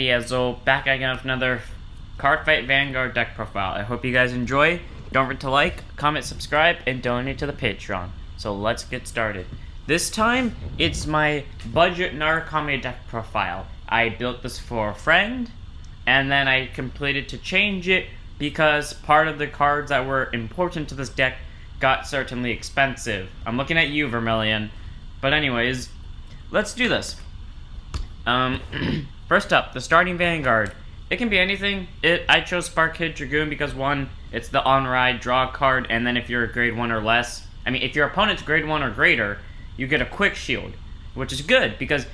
Alrighty, Azul, back again with another Card Fight Vanguard deck profile. I hope you guys enjoy. Don't forget to like, comment, subscribe, and donate to the Patreon. So let's get started. This time, it's my budget Narukami deck profile. I built this for a friend, and then I completed to change it because part of the cards that were important to this deck got certainly expensive. I'm looking at you, Vermilion. But anyways, let's do this. First up, the starting Vanguard. It can be anything. I chose Spark Kid Dragoon because one, it's the on-ride draw card, and then if you're a grade 1 or less, if your opponent's grade 1 or greater, you get a quick shield, which is good because,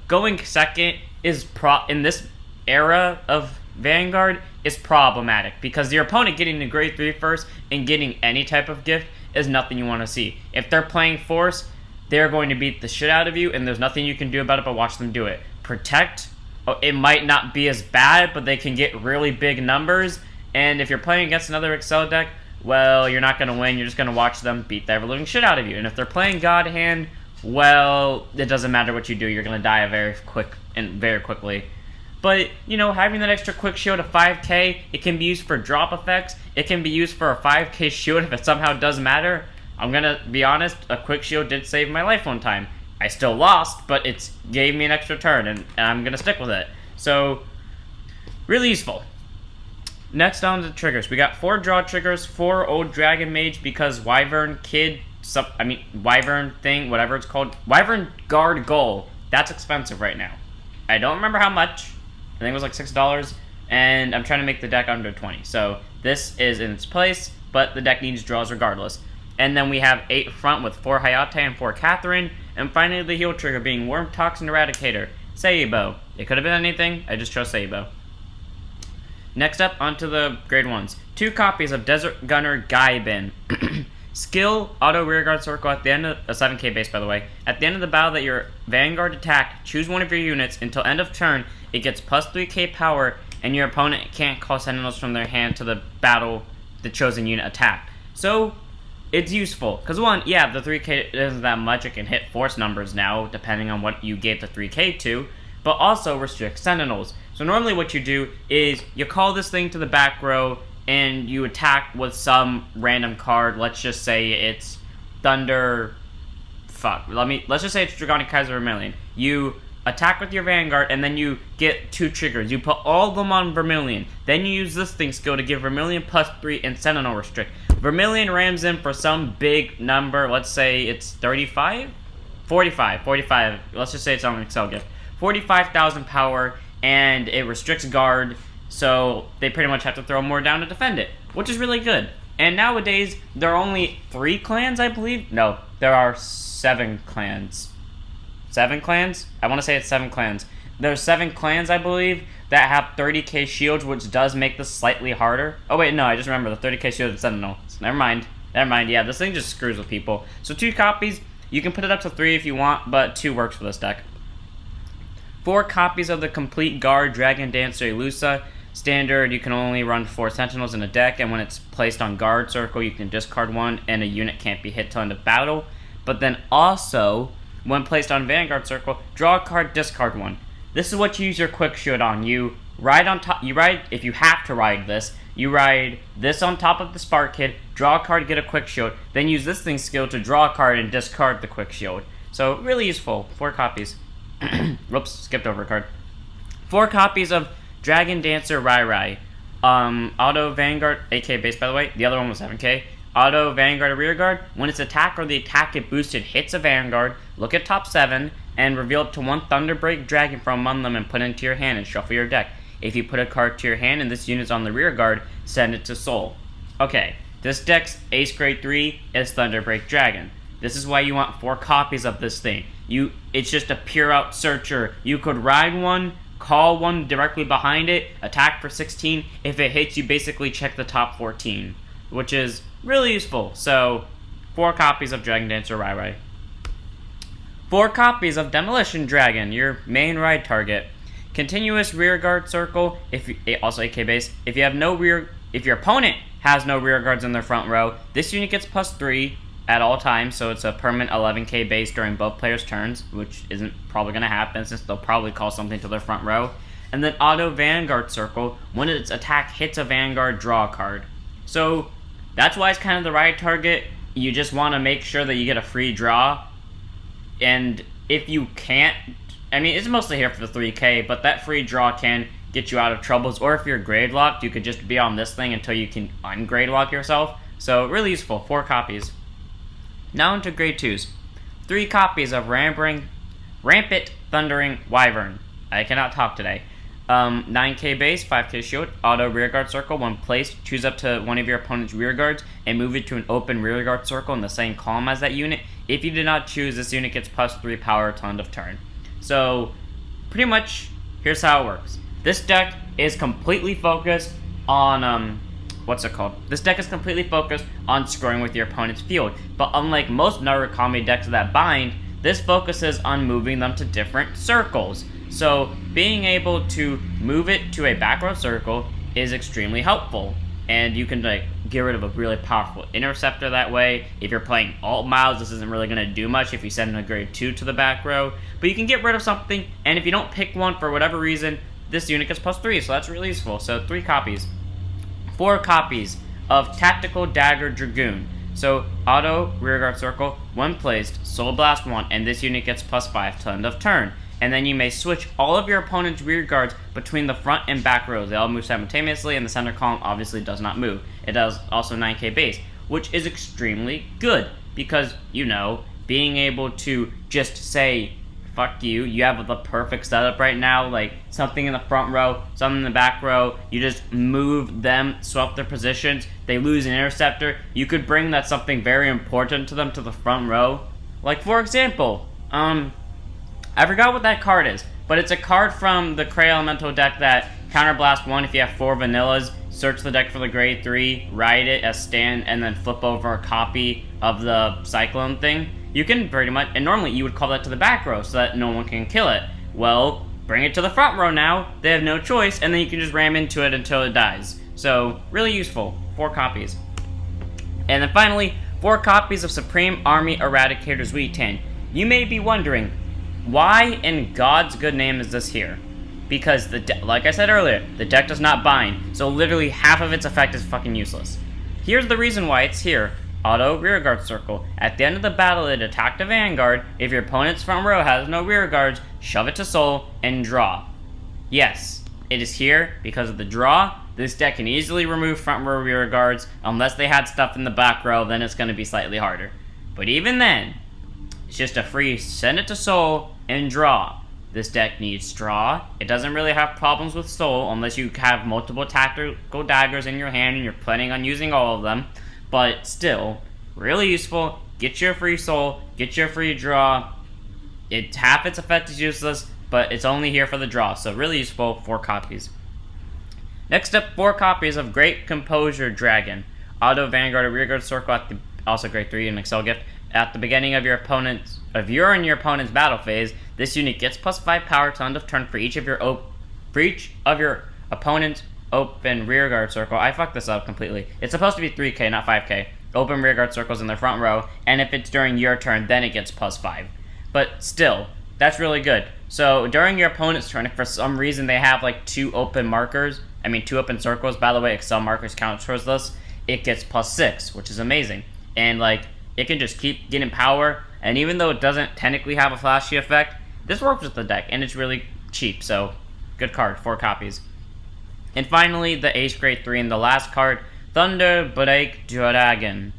going second is in this era of Vanguard is problematic because your opponent getting the grade 3 first and getting any type of gift is nothing you want to see. If they're playing Force, they're going to beat the shit out of you, and there's nothing you can do about it but watch them do it. Protect, it might not be as bad, but they can get really big numbers, and if you're playing against another Excel deck, well, you're not going to win, you're just going to watch them beat the ever-living shit out of you. And if they're playing God Hand, well, it doesn't matter what you do, you're going to die very quickly. But, having that extra quick shield of 5k, it can be used for drop effects, it can be used for a 5k shield if it somehow does matter. I'm going to be honest, a quick shield did save my life one time. I still lost, but it gave me an extra turn, and I'm going to stick with it. So, really useful. Next on the triggers. We got 4 draw triggers, 4 old Dragon Mage because Wyvern Kid, Wyvern thing, whatever it's called. Wyvern Guard Goal. That's expensive right now. I don't remember how much. I think it was like $6, and I'm trying to make the deck under 20. So, this is in its place, but the deck needs draws regardless. And then we have 8 front with 4 Hayate and 4 Catherine. And finally the heal trigger being Worm Toxin Eradicator, Seibo. It could have been anything, I just chose Seibo. Next up, onto the grade 1s. 2 copies of Desert Gunner Gaibin. Skill, auto rearguard circle at the end of a 7k base, by the way. At the end of the battle that your Vanguard attack, choose one of your units. Until end of turn, it gets plus 3k power, and your opponent can't call Sentinels from their hand to the battle the chosen unit attacked. So, it's useful, because one, yeah, the 3k isn't that much, it can hit force numbers now, depending on what you gave the 3k to, but also restricts Sentinels. So normally what you do is, you call this thing to the back row, and you attack with some random card. Let's just say it's Thunder, let's just say it's Dragonic Kaiser Vermilion. You attack with your Vanguard, and then you get 2 triggers. You put all of them on Vermilion. Then you use this thing skill to give Vermilion plus 3 and Sentinel restrict. Vermilion rams in for some big number. Let's say it's 35? 45. Let's just say it's on an Excel gift. 45,000 power, and it restricts guard, so they pretty much have to throw more down to defend it, which is really good. And nowadays, there are only 3 clans, I believe? No, there are 7 clans. 7 clans? I want to say it's 7 clans. There's 7 clans, I believe, that have 30k shields, which does make this slightly harder. Oh wait, no, I just remember the 30k shield is Sentinel. So never mind, yeah, this thing just screws with people. So 2 copies, you can put it up to 3 if you want, but 2 works for this deck. 4 copies of the Complete Guard Dragon Dancer Elusa. Standard, you can only run 4 Sentinels in a deck, and when it's placed on guard circle, you can discard 1, and a unit can't be hit till end of battle. But then also, when placed on Vanguard circle, draw a card, discard 1. This is what you use your quick shield on. You ride on top, if you have to ride this, you ride this on top of the Spark Kid, draw a card, get a quick shield, then use this thing's skill to draw a card and discard the quick shield. So, really useful. 4 copies. Whoops, skipped over a card. 4 copies of Dragon Dancer Rai. Auto Vanguard, 8k base by the way, the other one was 7k. Auto Vanguard Rearguard, when its attack or the attack it boosted hits a Vanguard, look at top 7, and reveal up to 1 Thunderbreak Dragon from among them and put it into your hand and shuffle your deck. If you put a card to your hand and this unit's on the rearguard, send it to Soul. Okay, this deck's Ace Grade 3 is Thunderbreak Dragon. This is why you want 4 copies of this thing. It's just a pure out searcher. You could ride one, call one directly behind it, attack for 16. If it hits, you basically check the top 14, which is really useful. So, 4 copies of Dragon Dancer Rai. 4 copies of Demolition Dragon, your main ride target. Continuous rearguard circle, also 8k base. If your opponent has no rearguards in their front row, this unit gets plus 3 at all times, so it's a permanent 11k base during both players' turns, which isn't probably going to happen since they'll probably call something to their front row. and then auto Vanguard Circle. When its attack hits a Vanguard, draw a card. So that's why it's kind of the right target. You just want to make sure that you get a free draw, and if you can't, I mean, it's mostly here for the 3k, but that free draw can get you out of troubles, or if you're grade locked, you could just be on this thing until you can ungrade lock yourself. So really useful. 4 copies. Now into grade 2s. 3 copies of Rampant Thundering Wyvern. I cannot talk today. 9k base, 5k shield, auto rearguard circle. When placed, choose up to one of your opponent's rearguards and move it to an open rearguard circle in the same column as that unit. If you did not choose, this unit gets +3 power to end of turn. So pretty much, here's how it works. This deck is completely focused on, This deck is completely focused on scoring with your opponent's field, but unlike most Narukami decks that bind, this focuses on moving them to different circles. So being able to move it to a back row circle is extremely helpful, and you can get rid of a really powerful interceptor that way. If you're playing alt miles, this isn't really going to do much if you send a grade 2 to the back row, but you can get rid of something, and if you don't pick one for whatever reason, this unit gets +3, so that's really useful. So 3 copies. 4 copies of Tactical Dagger Dragoon. So auto rearguard circle, when placed, Soul Blast 1, and this unit gets +5 to end of turn. And then you may switch all of your opponent's rear guards between the front and back rows. They all move simultaneously, and the center column obviously does not move. It does also 9k base, which is extremely good, because, you know, being able to just say, fuck you, you have the perfect setup right now, like something in the front row, something in the back row, you just move them, swap their positions, they lose an interceptor, you could bring that something very important to them to the front row. Like, for example, I forgot what that card is, but it's a card from the Cray Elemental deck that counterblast 1 if you have 4 vanillas, search the deck for the grade 3, write it as stand, and then flip over a copy of the Cyclone thing. You can pretty much, and normally you would call that to the back row so that no one can kill it. Well, bring it to the front row now, they have no choice, and then you can just ram into it until it dies. So, really useful. 4 copies. And then finally, 4 copies of Supreme Army Eradicator's Weetan. You may be wondering, why in God's good name is this here? Because, like I said earlier, the deck does not bind, so literally half of its effect is fucking useless. Here's the reason why it's here. Auto rearguard circle. At the end of the battle, it attacked a Vanguard. If your opponent's front row has no rearguards, shove it to soul and draw. Yes, it is here because of the draw. This deck can easily remove front row rearguards. Unless they had stuff in the back row, then it's going to be slightly harder. But even then, it's just a free send it to soul and draw. This deck needs draw. It doesn't really have problems with soul unless you have multiple tactical daggers in your hand and you're planning on using all of them. But still, really useful. Get your free soul, get your free draw. Half its effect is useless, but it's only here for the draw, so really useful. 4 copies. Next up, 4 copies of Great Composure Dragon. Auto Vanguard rearguard circle at the, also grade 3 and Excel gift. At the beginning of your opponent's battle phase, this unit gets +5 power to end of turn for each of your opponent's open rearguard circle. I fucked this up completely. It's supposed to be 3k, not 5k. Open rearguard circles in the front row, and if it's during your turn, then it gets +5. But still, that's really good. So during your opponent's turn, if for some reason they have like 2 open circles, by the way, Excel markers count towards this, it gets +6, which is amazing. And like, it can just keep getting power, and even though it doesn't technically have a flashy effect, this works with the deck, and it's really cheap, so good card. 4 copies. And finally, the Ace grade 3 and the last card, Thunder Break Dragon.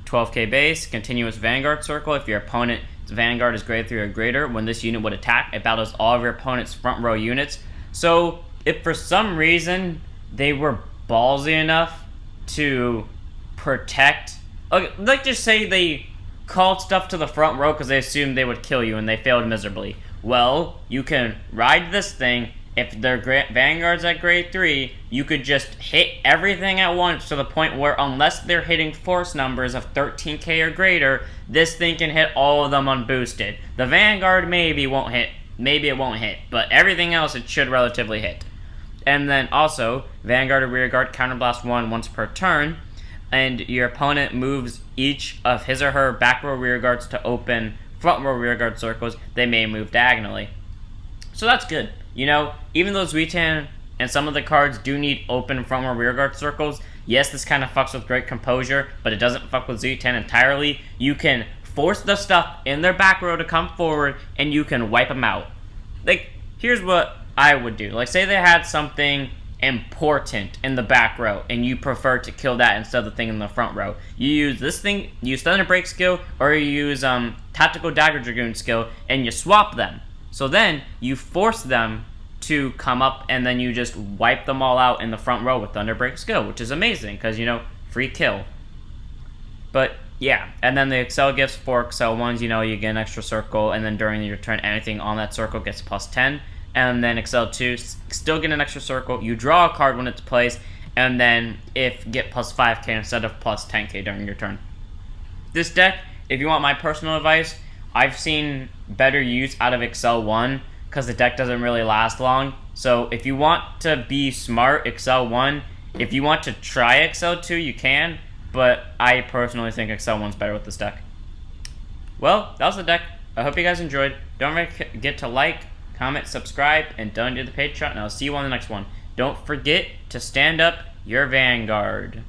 12k base, continuous Vanguard circle. If your opponent's Vanguard is grade 3 or greater, when this unit would attack, it battles all of your opponent's front row units. So, if for some reason they were ballsy enough to protect, okay, let's just say they called stuff to the front row because they assumed they would kill you and they failed miserably. Well, you can ride this thing. If their Vanguard's at grade 3, you could just hit everything at once to the point where, unless they're hitting force numbers of 13k or greater, this thing can hit all of them unboosted. The Vanguard maybe it won't hit, but everything else it should relatively hit. And then also, Vanguard or Rearguard counterblast 1 once per turn, and your opponent moves each of his or her back row rearguards to open front row rearguard circles. They may move diagonally. So that's good. you know, even though Zuitan and some of the cards do need open front or rear guard circles, yes, this kind of fucks with Great Composure, but it doesn't fuck with Zuitan entirely. You can force the stuff in their back row to come forward, and you can wipe them out. Like, here's what I would do. Like, say they had something important in the back row, and you prefer to kill that instead of the thing in the front row. You use this thing, you use Thunder Break skill, or you use Tactical Dagger Dragoon skill, and you swap them. So then, you force them to come up, and then you just wipe them all out in the front row with Thunder Break skill, which is amazing, because, you know, free kill. But, yeah, and then the Excel gifts for Excel 1s, you know, you get an extra circle, and then during your turn, anything on that circle gets plus 10. And then Excel 2, still get an extra circle. You draw a card when it's placed, and then get plus 5k instead of plus 10k during your turn. This deck, if you want my personal advice, I've seen better use out of Excel 1 because the deck doesn't really last long. So if you want to be smart, Excel 1. If you want to try Excel 2, you can, but I personally think Excel 1's better with this deck. Well, that was the deck. I hope you guys enjoyed. Don't forget to like, comment, subscribe, and don't do the Patreon, and I'll see you on the next one. Don't forget to stand up your Vanguard.